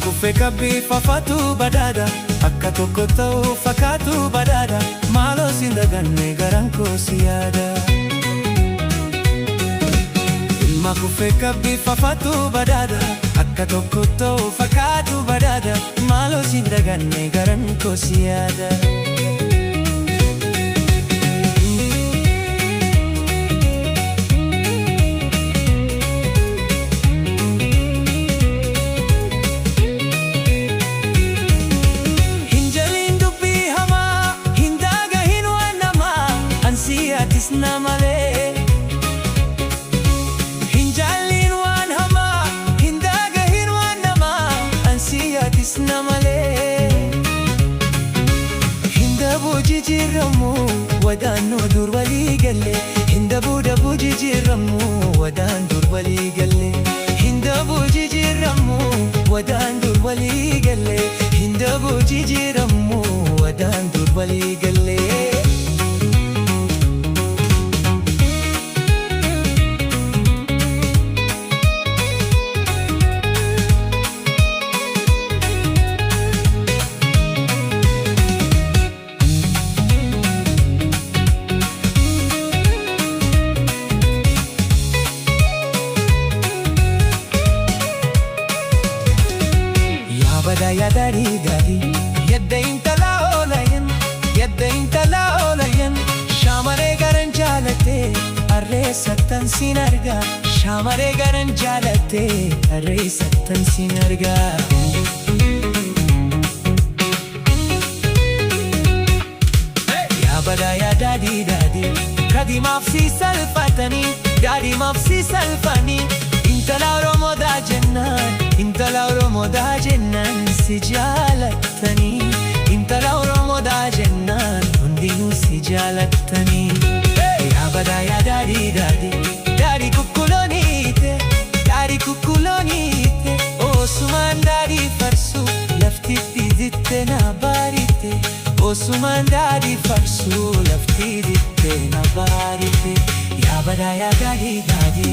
kufe kabbi fafatu badada akka tokko ta'u fakkaatu badada maaloo sin daganne garan koo si yaada. Ilma kufe kabbi fafatu badada akka tokko ta'u fakkaatu badada maaloo sin daganne garan koo si yaada. Namale hinjalin wan hama hindaga hirwan nama ansiyatis namale hindabu jijiramu wadan dur wali galle hindabu dabu jijiramu wadan dur wali galle hindabu jijiramu wadan dur wali galle hindabu jijiramu wadan dur wali galle. Ya dari dari yadda inta la olayen yadda inta la olayen shamare garan jalate arre sattan sinarga shamare garan jalate arre sattan sinarga. Ya bada ya dadi dadi kadi mafsi salfatani dadi mafsi salfani inta la oromo da jennan inta la oromo da jennan sijalatani inta la oromo da jennan hundinu sijalatani. Ya bada ya dadi dadi dadi kukkulonite dadi kukkulonite osuman dadi farsu lafti ditte na barite osuman dadi farsu lafti ditte na barite. Ya bada ya dadi dadi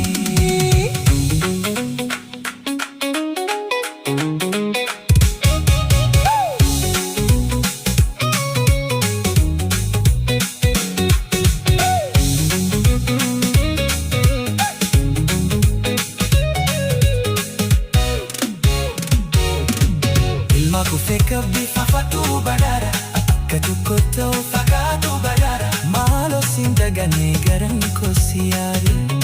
kufe kabbi fafatu badada akka tokko ta'u fakkaatu badada maaloo sin daganne garan koo si yaada.